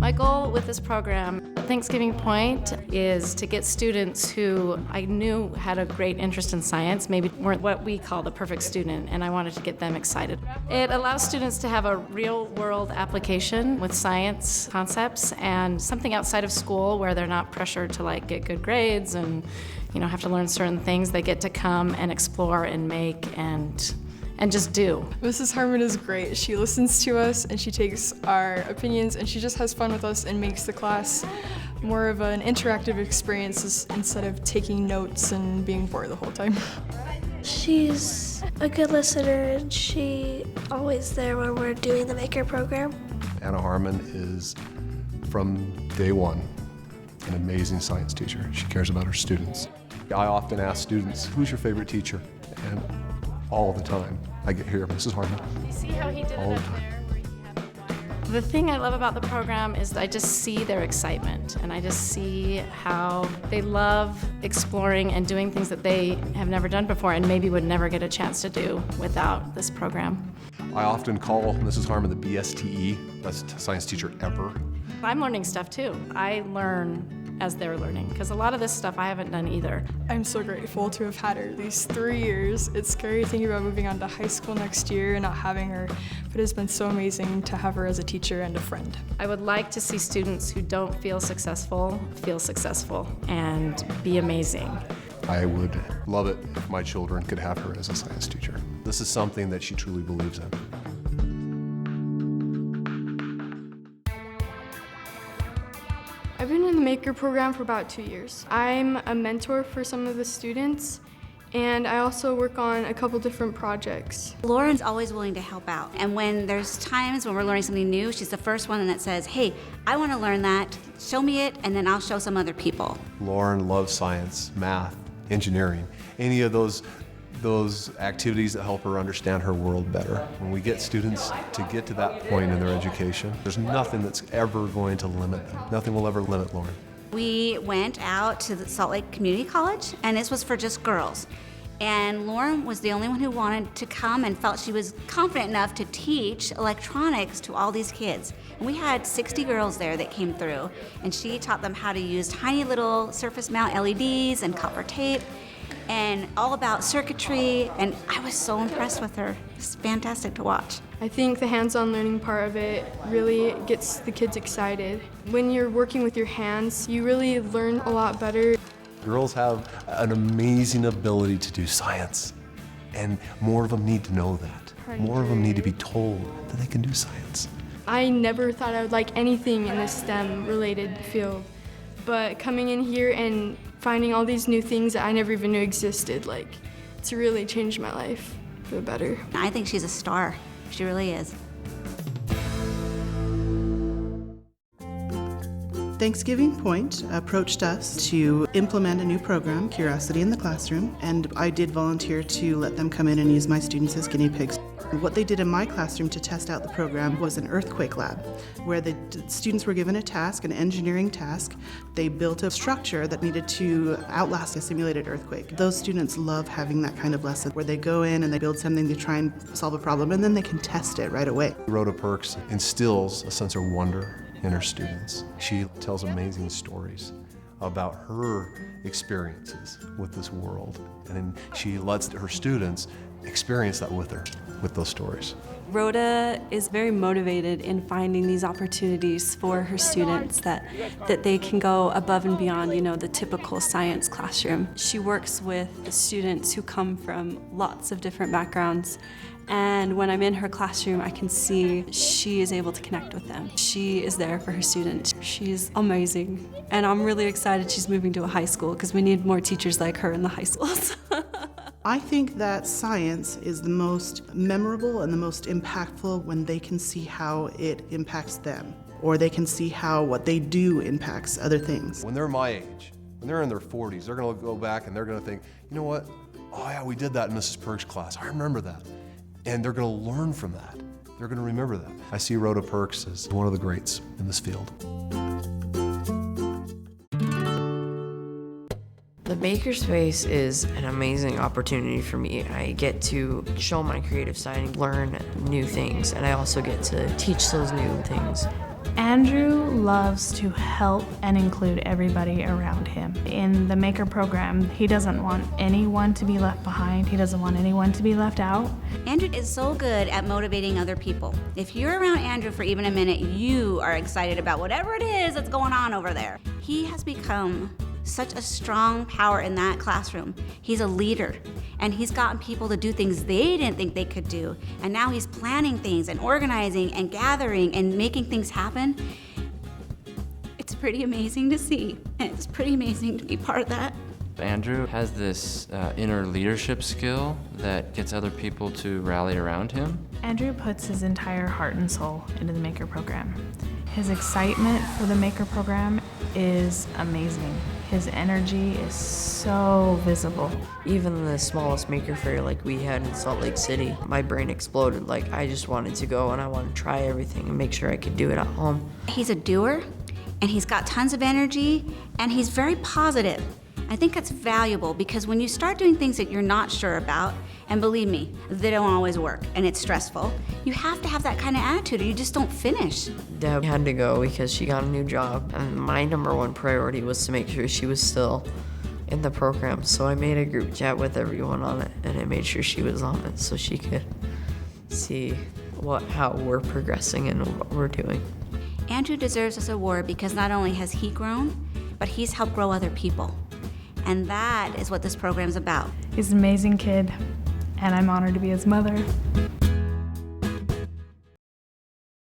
My goal with this program at Thanksgiving Point is to get students who I knew had a great interest in science, maybe weren't what we call the perfect student, and I wanted to get them excited. It allows students to have a real-world application with science concepts and something outside of school where they're not pressured to get good grades and have to learn certain things. They get to come and explore and make and just do. Mrs. Harmon is great. She listens to us and she takes our opinions and she just has fun with us and makes the class more of an interactive experience instead of taking notes and being bored the whole time. She's a good listener and she's always there when we're doing the Maker program. Anna Harmon is, from day one, an amazing science teacher. She cares about her students. I often ask students, who's your favorite teacher? And all the time, I get here, Mrs. Harmon. You see how he did all it the up time. there where you have the thing I love about the program is I just see their excitement, and I just see how they love exploring and doing things that they have never done before and maybe would never get a chance to do without this program. I often call Mrs. Harmon the BSTE, best science teacher ever. I'm learning stuff too. I learn as they're learning, because a lot of this stuff I haven't done either. I'm so grateful to have had her these 3 years. It's scary thinking about moving on to high school next year and not having her, but it's been so amazing to have her as a teacher and a friend. I would like to see students who don't feel successful and be amazing. I would love it if my children could have her as a science teacher. This is something that she truly believes in. I've been in the Maker program for about 2 years. I'm a mentor for some of the students, and I also work on a couple different projects. Lauren's always willing to help out, and when there's times when we're learning something new, she's the first one that says, hey, I want to learn that, show me it, and then I'll show some other people. Lauren loves science, math, engineering, any of those activities that help her understand her world better. When we get students to get to that point in their education, there's nothing that's ever going to limit them. Nothing will ever limit Lauren. We went out to the Salt Lake Community College, and this was for just girls. And Lauren was the only one who wanted to come and felt she was confident enough to teach electronics to all these kids. And we had 60 girls there that came through, and she taught them how to use tiny little surface mount LEDs and copper tape, and all about circuitry, and I was so impressed with her. It's fantastic to watch. I think the hands-on learning part of it really gets the kids excited. When you're working with your hands, you really learn a lot better. Girls have an amazing ability to do science, and more of them need to know that. More of them need to be told that they can do science. I never thought I would like anything in a STEM-related field, but coming in here and finding all these new things that I never even knew existed, it's really changed my life for the better. I think she's a star. She really is. Thanksgiving Point approached us to implement a new program, Curiosity in the Classroom, and I did volunteer to let them come in and use my students as guinea pigs. What they did in my classroom to test out the program was an earthquake lab, where the students were given a task, an engineering task. They built a structure that needed to outlast a simulated earthquake. Those students love having that kind of lesson, where they go in and they build something to try and solve a problem, and then they can test it right away. Rhoda Perks instills a sense of wonder in her students. She tells amazing stories about her experiences with this world, and then she lets her students experience that with her, with those stories. Rhoda is very motivated in finding these opportunities for her students that they can go above and beyond, the typical science classroom. She works with the students who come from lots of different backgrounds, and when I'm in her classroom, I can see she is able to connect with them. She is there for her students. She's amazing, and I'm really excited she's moving to a high school because we need more teachers like her in the high schools. I think that science is the most memorable and the most impactful when they can see how it impacts them, or they can see how what they do impacts other things. When they're my age, when they're in their 40s, they're gonna go back and they're gonna think, you know what? Oh yeah, we did that in Mrs. Perks' class. I remember that. And they're gonna learn from that. They're gonna remember that. I see Rhoda Perks as one of the greats in this field. The Makerspace is an amazing opportunity for me. I get to show my creative side and learn new things, and I also get to teach those new things. Andrew loves to help and include everybody around him. In the Maker program, he doesn't want anyone to be left behind. He doesn't want anyone to be left out. Andrew is so good at motivating other people. If you're around Andrew for even a minute, you are excited about whatever it is that's going on over there. He has become such a strong power in that classroom. He's a leader, and he's gotten people to do things they didn't think they could do. And now he's planning things and organizing and gathering and making things happen. It's pretty amazing to see, and it's pretty amazing to be part of that. Andrew has this inner leadership skill that gets other people to rally around him. Andrew puts his entire heart and soul into the Maker program. His excitement for the Maker program is amazing. His energy is so visible. Even the smallest maker fair like we had in Salt Lake City, my brain exploded. Like, I just wanted to go and I wanted to try everything and make sure I could do it at home. He's a doer, and he's got tons of energy, and he's very positive. I think that's valuable because when you start doing things that you're not sure about, and believe me, they don't always work and it's stressful, you have to have that kind of attitude or you just don't finish. Deb had to go because she got a new job, and my #1 priority was to make sure she was still in the program. So I made a group chat with everyone on it, and I made sure she was on it so she could see how we're progressing and what we're doing. Andrew deserves this award because not only has he grown, but he's helped grow other people. And that is what this program's about. He's an amazing kid, and I'm honored to be his mother.